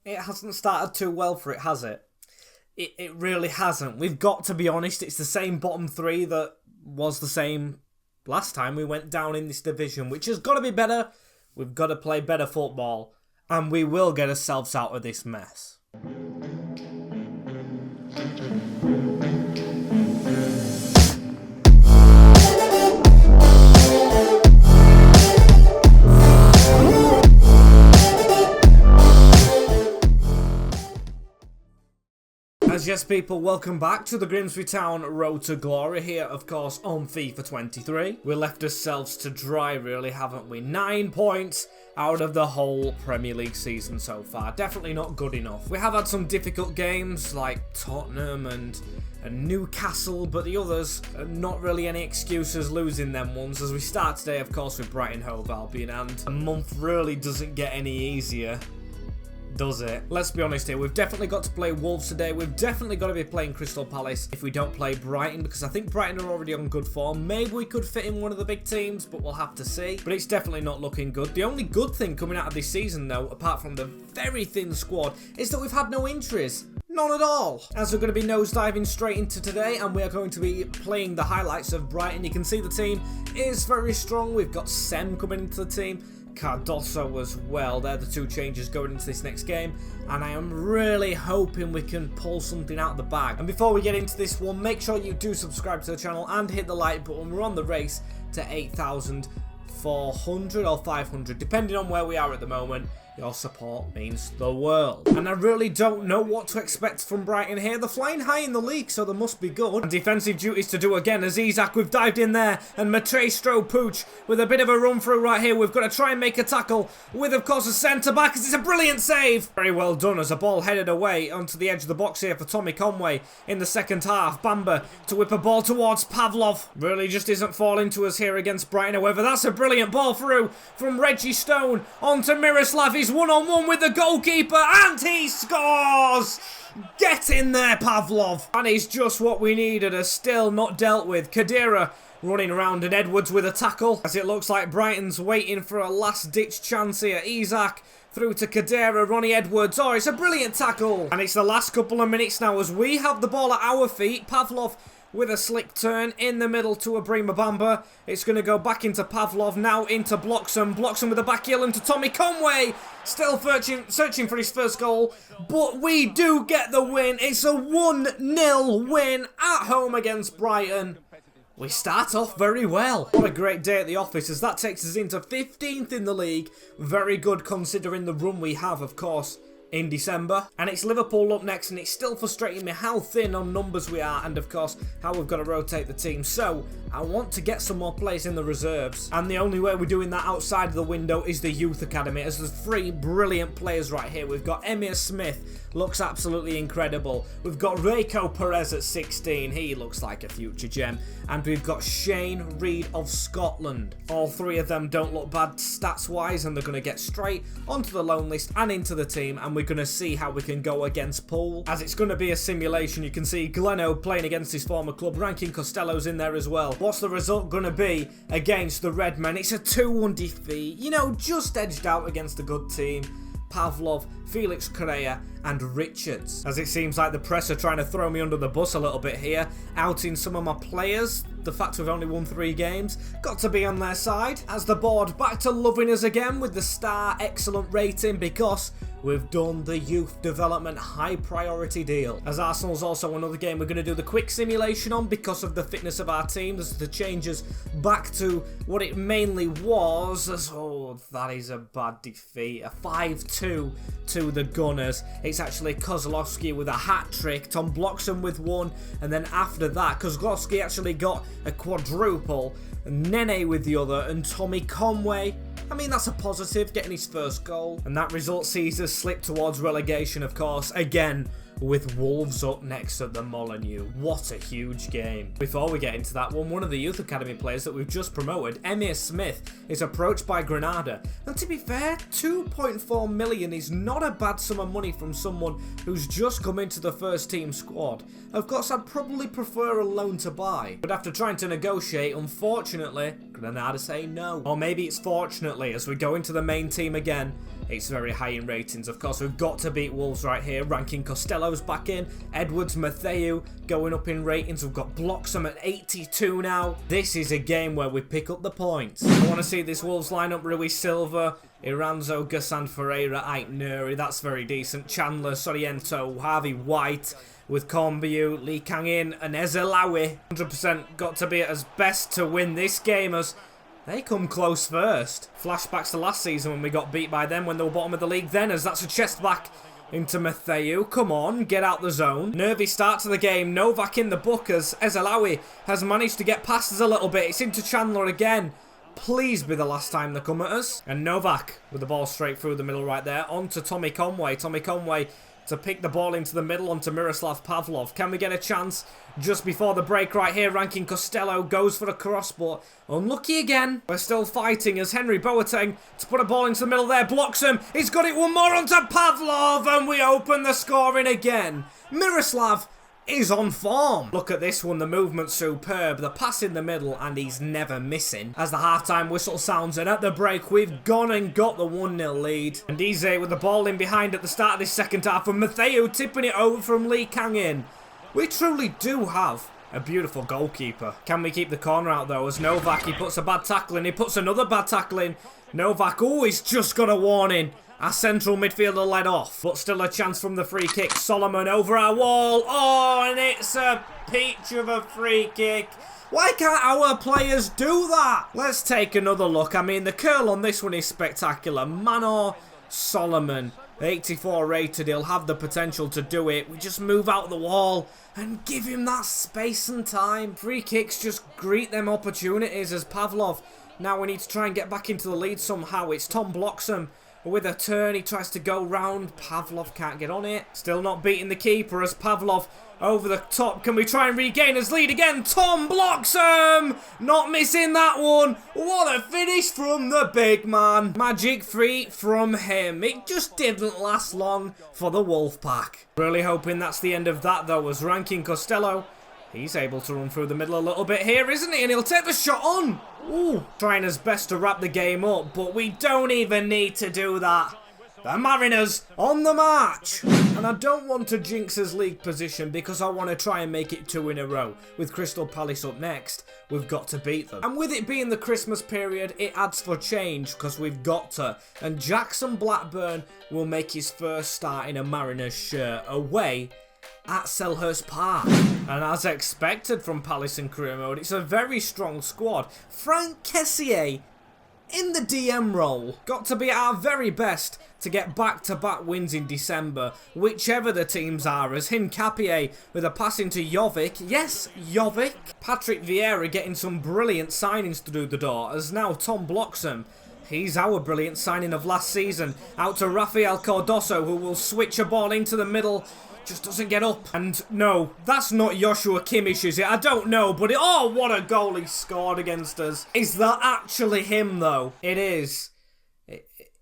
It hasn't started too well for it, has it? It really hasn't. We've got to be honest, it's the same bottom three that was the same last time we went down in this division, which has got to be better. We've got to play better football, and we will get ourselves out of this mess. Yes people, welcome back to the Grimsby Town Road to Glory here, of course, on FIFA 23. We left ourselves to dry really, haven't we? 9 points out of the whole Premier League season so far. Definitely not good enough. We have had some difficult games like Tottenham and Newcastle, but the others, not really any excuses losing them ones, as we start today, of course, with Brighton Hove Albion, and a month really doesn't get any easier. Does it? Let's be honest here, we've definitely got to play Wolves today. We've definitely got to be playing Crystal Palace if we don't play Brighton, because I think Brighton are already on good form. Maybe we could fit in one of the big teams, but we'll have to see. But it's definitely not looking good. The only good thing coming out of this season, though, apart from the very thin squad, is that we've had no injuries. None at all. As we're going to be nosediving straight into today, and we are going to be playing the highlights of Brighton. You can see the team is very strong. We've got Sem coming into the team, Cardoso as well. They're the two changes going into this next game, and I am really hoping we can pull something out of the bag. And before we get into this one, make sure you do subscribe to the channel and hit the like button. We're on the race to 8,400 or 500, depending on where we are at the moment. Your support means the world. And I really don't know what to expect from Brighton here. They're flying high in the league, so they must be good. And defensive duties to do again as Isak, we've dived in there. And Matej Pooch with a bit of a run through right here. We've got to try and make a tackle with, of course, a centre-back. It's a brilliant save. Very well done as a ball headed away onto the edge of the box here for Tommy Conway in the second half. Bamba to whip a ball towards Pavlov. Really just isn't falling to us here against Brighton. However, that's a brilliant ball through from Reggie Stone onto Miroslav. He's one-on-one with the goalkeeper, and he scores! Get in there, Pavlov! And he's just what we needed, a still not dealt with. Khedira running around, and Edwards with a tackle, as it looks like Brighton's waiting for a last-ditch chance here. Isak through to Khedira, Ronnie Edwards. Oh, it's a brilliant tackle! And it's the last couple of minutes now as we have the ball at our feet. Pavlov with a slick turn in the middle to Ibrahima Bamba. It's going to go back into Pavlov, now into Bloxham. Bloxham with a back heel into Tommy Conway. Still searching for his first goal, but we do get the win. It's a 1-0 win at home against Brighton. We start off very well. What a great day at the office, as that takes us into 15th in the league. Very good considering the run we have, of course, in December. And it's Liverpool up next, and it's still frustrating me how thin on numbers we are, and of course how we've got to rotate the team. So I want to get some more players in the reserves, and the only way we're doing that outside of the window is the youth academy, as there's 3 brilliant players right here. We've got Emir Smith, looks absolutely incredible. We've got Reiko Perez at 16, he looks like a future gem. And we've got Shane Reed of Scotland. All 3 of them don't look bad stats wise, and they're going to get straight onto the loan list and into the team, and we're going to see how we can go against Poole, as it's going to be a simulation. You can see Gleno playing against his former club, Rankin Costello's in there as well. What's the result going to be against the Redmen? It's a 2-1 defeat, you know, just edged out against a good team. Pavlov, Felix Correa and Richards. As it seems like the press are trying to throw me under the bus a little bit here, outing some of my players. The fact we've only won 3 games, got to be on their side. As the board back to loving us again with the star excellent rating, because we've done the youth development high priority deal. As Arsenal's also another game we're going to do the quick simulation on because of the fitness of our team. There's the changes back to what it mainly was. Oh, that is a bad defeat. A 5-2 to the Gunners. It's actually Kozlowski with a hat-trick, Tom Bloxham with 1, and then after that Kozlowski actually got a quadruple, Nene with the other, and Tommy Conway, I mean, that's a positive, getting his first goal. And that result sees us slip towards relegation, of course, again with Wolves up next at the Molineux. What a huge game. Before we get into that one of the youth academy players that we've just promoted, Emir Smith, is approached by Granada. And to be fair, 2.4 million is not a bad sum of money from someone who's just come into the first team squad. Of course, I'd probably prefer a loan to buy, but after trying to negotiate, unfortunately, Granada say no. Or maybe it's fortunately, as we go into the main team again, it's very high in ratings. Of course, we've got to beat Wolves right here. Ranking Costello's back in. Edwards, Matheu going up in ratings. We've got Bloxham at 82 now. This is a game where we pick up the points. I want to see this Wolves lineup. Rui Silva, Iranzo, Gassan Ferreira, Ait Nuri. That's very decent. Chandler, Soriento, Harvey White with Cornbiu, Lee Kang-in and Ezelawi. 100% got to be at his best to win this game as they come close first. Flashbacks to last season when we got beat by them when they were bottom of the league then, as that's a chest back into Matheu. Come on, get out the zone. Nervy start to the game. Novak in the book as Ezelawi has managed to get past us a little bit. It's into Chandler again. Please be the last time they come at us. And Novak with the ball straight through the middle right there. On to Tommy Conway. Tommy Conway to pick the ball into the middle onto Miroslav Pavlov. Can we get a chance just before the break right here? Ranking Costello goes for the cross, but unlucky again. We're still fighting as Henry Boateng to put a ball into the middle there. Blocks him. He's got it one more onto Pavlov, and we open the scoring again. Miroslav is on form. Look at this one, the movement superb, the pass in the middle, and he's never missing. As the halftime whistle sounds, and at the break, we've gone and got the 1-0 lead. And Ize with the ball in behind at the start of this second half, and Matheu tipping it over from Lee Kang-in. We truly do have a beautiful goalkeeper. Can we keep the corner out though, as Novak, he puts a bad tackle in, he puts another bad tackle in. Novak, oh, he's just got a warning. Our central midfielder led off, but still a chance from the free kick. Solomon over our wall. Oh, and it's a peach of a free kick. Why can't our players do that? Let's take another look. I mean, the curl on this one is spectacular. Manor Solomon, 84 rated. He'll have the potential to do it. We just move out the wall and give him that space and time. Free kicks just greet them opportunities as Pavlov. Now we need to try and get back into the lead somehow. It's Tom Bloxham. With a turn, he tries to go round. Pavlov can't get on it. Still not beating the keeper as Pavlov over the top. Can we try and regain his lead again? Tom Bloxham! Not missing that one. What a finish from the big man. Magic free from him. It just didn't last long for the Wolfpack. Really hoping that's the end of that though, as Ranking Costello, he's able to run through the middle a little bit here, isn't he? And he'll take the shot on. Ooh, trying his best to wrap the game up, but we don't even need to do that. The Mariners on the march. And I don't want to jinx his league position because I want to try and make it 2 in a row. With Crystal Palace up next, we've got to beat them. And with it being the Christmas period, it adds for change because we've got to. And Jackson Blackburn will make his first start in a Mariners shirt away at Selhurst Park. And as expected from Palace and career mode, it's a very strong squad. Frank Kessié in the DM role. Got to be at our very best to get back-to-back wins in December, whichever the teams are, as Hincapié with a pass into Jovic. Yes, Jovic. Patrick Vieira getting some brilliant signings through the door, as now Tom Bloxham, he's our brilliant signing of last season. Out to Rafael Cardoso, who will switch a ball into the middle. Just doesn't get up. And no, that's not Joshua Kimmich, is it? I don't know, but oh, what a goal he scored against us. Is that actually him, though? It is. It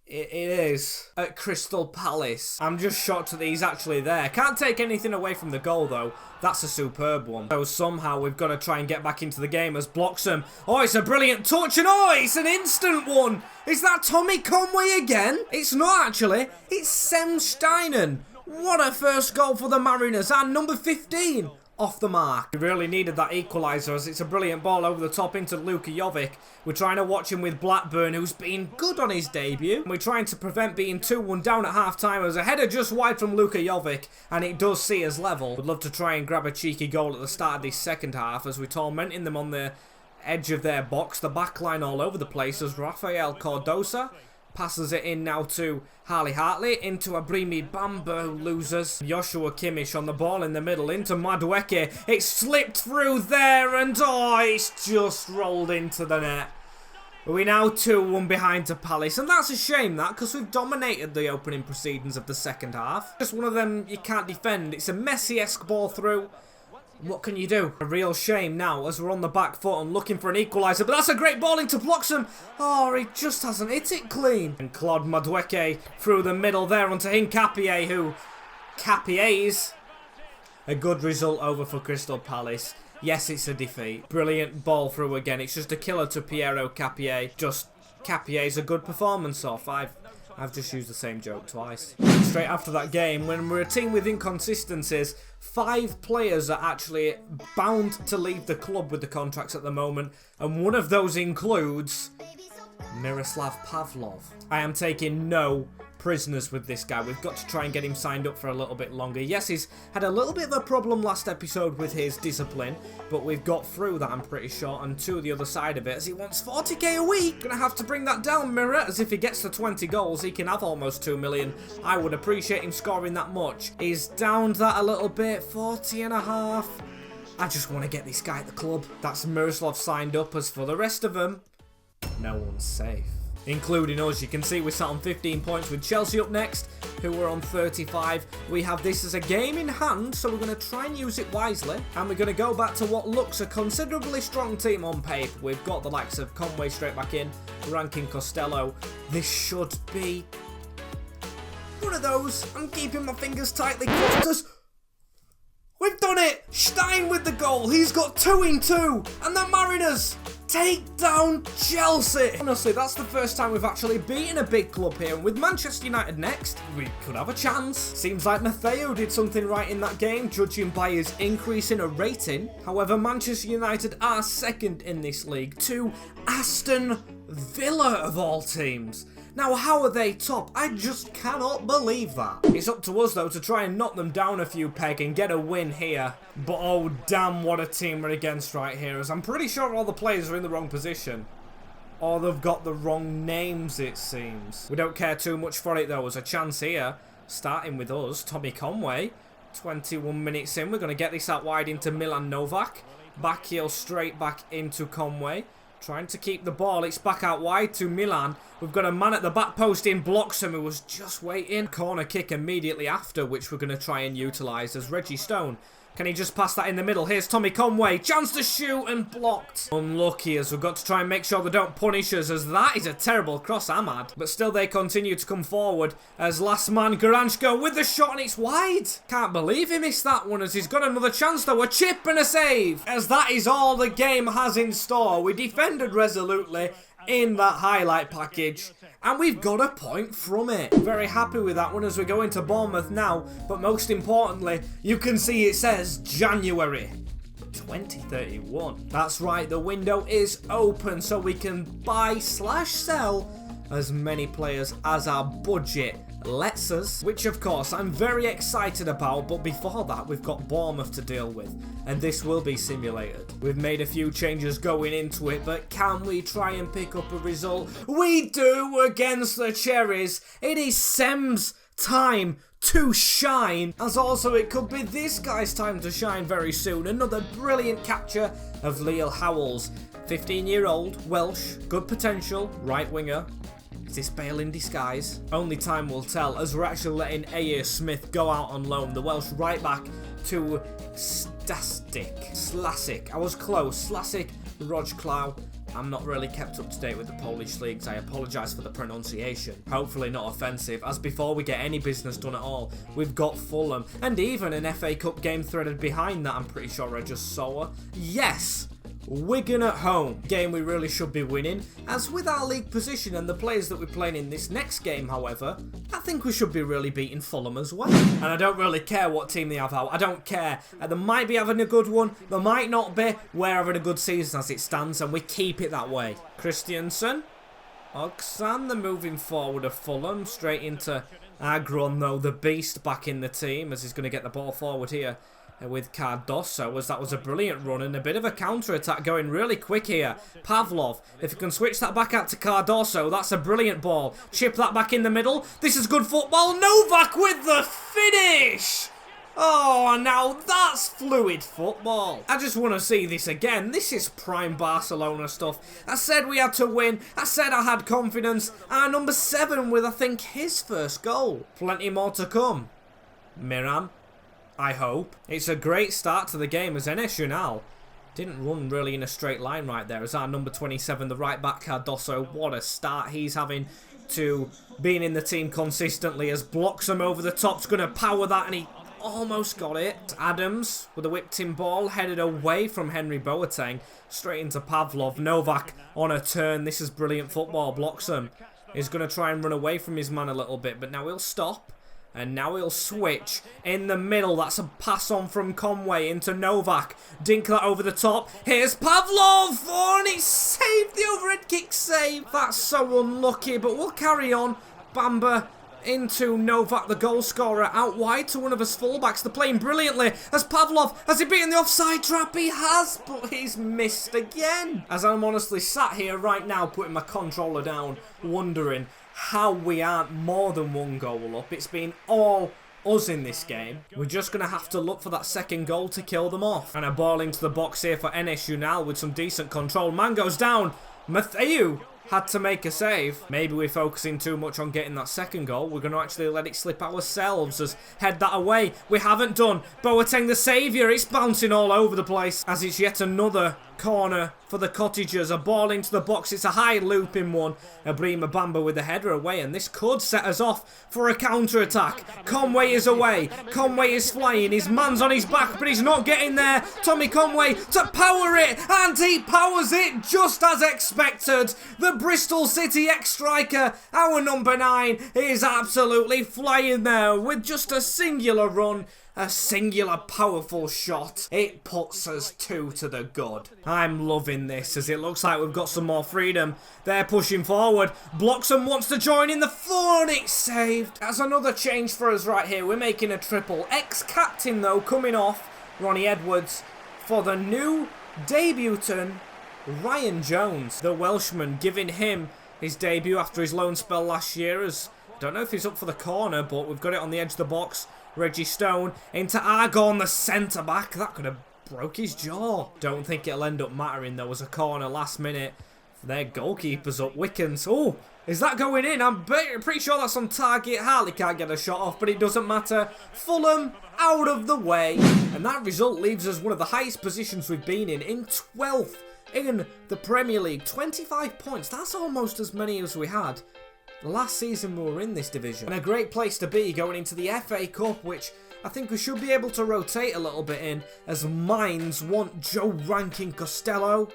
is. At Crystal Palace. I'm just shocked that he's actually there. Can't take anything away from the goal, though. That's a superb one. So somehow we've got to try and get back into the game as Bloxham. Oh, it's a brilliant touch, and oh, it's an instant one. Is that Tommy Conway again? It's not, actually. It's Sem Steinen. What a first goal for the Mariners, and number 15 off the mark. We really needed that equaliser as it's a brilliant ball over the top into Luka Jovic. We're trying to watch him with Blackburn, who's been good on his debut. And we're trying to prevent being 2-1 down at half-time as a header just wide from Luka Jovic, and it does see us level. Would love to try and grab a cheeky goal at the start of this second half as we're tormenting them on the edge of their box. The back line all over the place as Rafael Cardoso passes it in now to Harley Hartley, into Abrimi Bamba, who loses. Joshua Kimmich on the ball in the middle, into Madueke. It slipped through there, and oh, it's just rolled into the net. We're now 2-1 behind to Palace, and that's a shame, that, because we've dominated the opening proceedings of the second half. Just one of them you can't defend. It's a Messi-esque ball through. What can you do? A real shame now as we're on the back foot and looking for an equaliser. But that's a great ball into Bloxham. Oh, he just hasn't hit it clean. And Claude Madueke through the middle there onto Hincapié, who Capié's a good result over for Crystal Palace. Yes, it's a defeat. Brilliant ball through again. It's just a killer to Piero Capié. Just Capié's a good performance off. I've just used the same joke twice. Straight after that game, when we're a team with inconsistencies, 5 players are actually bound to leave the club with the contracts at the moment, and one of those includes Miroslav Pavlov. I am taking no prisoners with this guy. We've got to try and get him signed up for a little bit longer. Yes, he's had a little bit of a problem last episode with his discipline, but we've got through that, I'm pretty sure, and to the other side of it, as he wants 40k a week. Gonna have to bring that down, Mirror, as if he gets to 20 goals, he can have almost 2 million. I would appreciate him scoring that much. He's downed that a little bit, 40.5. I just want to get this guy at the club. That's Miroslav signed up. As for the rest of them, no one's safe, including us. You can see we're sat on 15 points with Chelsea up next, who are on 35. We have this as a game in hand, so we're going to try and use it wisely. And we're going to go back to what looks a considerably strong team on paper. We've got the likes of Conway straight back in, Rankin, Costello. This should be one of those. I'm keeping my fingers tightly crossed. We've done it! Stein with the goal. He's got 2 in 2. And the Mariners take down Chelsea. Honestly, that's the first time we've actually beaten a big club here. And with Manchester United next, we could have a chance. Seems like Matteo did something right in that game, judging by his increase in a rating. However, Manchester United are second in this league to Aston Villa of all teams. Now, how are they top? I just cannot believe that. It's up to us, though, to try and knock them down a few peg and get a win here. But, oh, damn, what a team we're against right here, as I'm pretty sure all the players are in the wrong position. Or they've got the wrong names, it seems. We don't care too much for it, though. There's a chance here, starting with us, Tommy Conway. 21 minutes in, we're going to get this out wide into Milan Novak. Back heel straight back into Conway. Trying to keep the ball. It's back out wide to Milan. We've got a man at the back post in Bloxham who was just waiting. Corner kick immediately after, which we're going to try and utilise as Reggie Stone. Can he just pass that in the middle? Here's Tommy Conway. Chance to shoot and blocked. Unlucky, as we've got to try and make sure they don't punish us, as that is a terrible cross, Ahmad. But still they continue to come forward as last man Garanchko with the shot, and it's wide. Can't believe he missed that one, as he's got another chance though. A chip and a save. As that is all the game has in store. We defended resolutely in that highlight package, and we've got a point from it. Very happy with that one as we go into Bournemouth now, but most importantly, you can see it says January 2031. That's right, the window is open, so we can buy/sell as many players as our budget lets us, which of course I'm very excited about. But before that, we've got Bournemouth to deal with, and this will be simulated. We've made a few changes going into it, but can we try and pick up a result? We do against the Cherries. It is Sem's time to shine, as also it could be this guy's time to shine very soon. Another brilliant capture of Leo Howells, 15-year-old, Welsh, good potential, right winger. Is this Bale in disguise? Only time will tell, as we're actually letting A.A. Smith go out on loan, the Welsh right back to Slasic. I was close. Slasic, Rojklau. I'm not really kept up to date with the Polish leagues. I apologise for the pronunciation. Hopefully not offensive, as before we get any business done at all, we've got Fulham, and even an FA Cup game threaded behind that, I'm pretty sure I just saw. Yes! Wigan at home. Game we really should be winning, as with our league position and the players that we're playing in this next game, however, I think we should be really beating Fulham as well. And I don't really care what team they have out. I don't care. They might be having a good one, they might not be. We're having a good season as it stands, and we keep it that way. Christiansen. Oxan, the moving forward of Fulham, straight into Agron though, the beast back in the team, as he's going to get the ball forward here with Cardoso, as that was a brilliant run and a bit of a counter-attack going really quick here. Pavlov, if you can switch that back out to Cardoso, that's a brilliant ball. Chip that back in the middle. This is good football. Novak with the finish! Oh, now that's fluid football. I just want to see this again. This is prime Barcelona stuff. I said we had to win. I said I had confidence. Our number 7 with, I think, his first goal. Plenty more to come. Miran. I hope. It's a great start to the game, as Enes Ünal didn't run really in a straight line right there, as our number 27, the right back Cardoso, what a start he's having to being in the team consistently, as Bloxham over the top's going to power that, and he almost got it. Adams with a whipped in ball, headed away from Henry Boateng, straight into Pavlov. Novak on a turn. This is brilliant football. Bloxham is going to try and run away from his man a little bit, but now he'll stop. And now he'll switch in the middle. That's a pass on from Conway into Novak. Dink that over the top. Here's Pavlov. Oh, and he's saved the overhead kick save. That's so unlucky, but we'll carry on. Bamba into Novak, the goal scorer, out wide to one of his fullbacks. They're playing brilliantly. As Pavlov, has he beaten the offside trap? He has, but he's missed again. As I'm honestly sat here right now, putting my controller down, wondering how we aren't more than one goal up. It's been all us in this game. We're just going to have to look for that second goal to kill them off. And a ball into the box here for Enes Ünal with some decent control. Man goes down. Matthew had to make a save. Maybe we're focusing too much on getting that second goal. We're going to actually let it slip ourselves as head that away. We haven't done. Boateng the saviour. It's bouncing all over the place as it's yet another corner for the Cottagers. A ball into the box. It's a high looping one. Ibrahima Bamba with the header away, and this could set us off for a counter-attack. Conway is away. Conway is flying. His man's on his back, but he's not getting there. Tommy Conway to power it, and he powers it just as expected. The Bristol City ex-striker, our number 9, is absolutely flying there with just a singular run. A singular powerful shot. It puts us 2 to the good. I'm loving this as it looks like we've got some more freedom. They're pushing forward. Bloxham wants to join in the floor and it's saved. That's another change for us right here. We're making a triple. Ex-captain though coming off. Ronnie Edwards for the new debutant Ryan Jones. The Welshman giving him his debut after his loan spell last year. As don't know if he's up for the corner, but we've got it on the edge of the box. Reggie Stone into Argon, the centre-back. That could have broke his jaw. Don't think it'll end up mattering, though, as a corner last minute. Their goalkeeper's up, Wickens. Oh, is that going in? I'm pretty sure that's on target. Hartley can't get a shot off, but it doesn't matter. Fulham out of the way. And that result leaves us one of the highest positions we've been in 12th in the Premier League. 25 points. That's almost as many as we had last season we were in this division. And a great place to be going into the FA Cup, which I think we should be able to rotate a little bit in, as Mines want Joe Rankin Costello.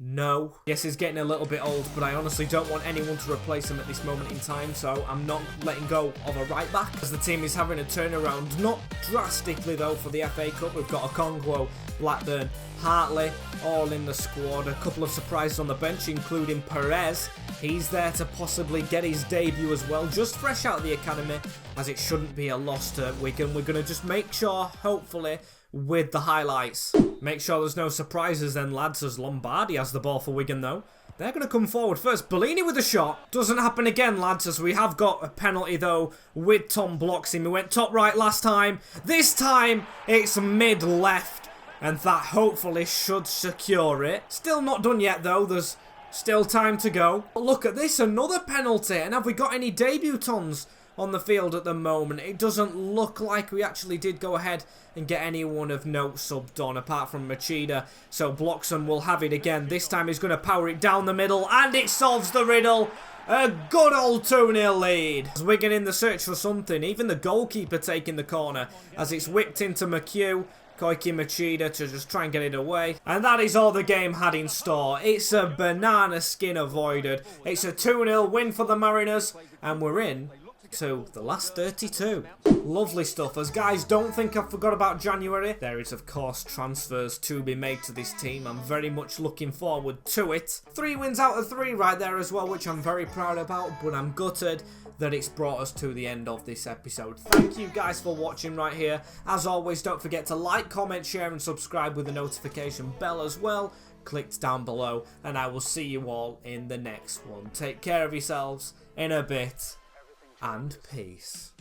No. Yes, he's getting a little bit old, but I honestly don't want anyone to replace him at this moment in time, so I'm not letting go of a right back, as the team is having a turnaround. Not drastically, though, for the FA Cup. We've got Okongwu, Blackburn, Hartley, all in the squad. A couple of surprises on the bench, including Perez. He's there to possibly get his debut as well, just fresh out of the academy, as it shouldn't be a loss to Wigan. We're going to just make sure, hopefully, with the highlights. Make sure there's no surprises then, lads, as Lombardi has the ball for Wigan, though. They're going to come forward first. Bellini with a shot. Doesn't happen again, lads, as we have got a penalty, though, with Tom Bloxham. We went top right last time. This time, it's mid-left, and that hopefully should secure it. Still not done yet, though. There's still time to go. But look at this, another penalty. And have we got any debutants on the field at the moment? It doesn't look like we actually did go ahead and get anyone of note subbed on, apart from Machida. So Bloxham will have it again. This time he's going to power it down the middle, and it solves the riddle. A good old 2-0 lead. As Wigan in the search for something, even the goalkeeper taking the corner, as it's whipped into McHugh. Koiki Machida to just try and get it away. And that is all the game had in store. It's a banana skin avoided. It's a 2-0 win for the Mariners, and we're in to the last 32. Lovely stuff. As guys, don't think I forgot about January. There is, of course, transfers to be made to this team. I'm very much looking forward to it. 3 wins out of 3 right there as well, which I'm very proud about, but I'm gutted that it's brought us to the end of this episode. Thank you guys for watching right here. As always, don't forget to like, comment, share, and subscribe with the notification bell as well. Clicked down below, and I will see you all in the next one. Take care of yourselves in a bit, and peace.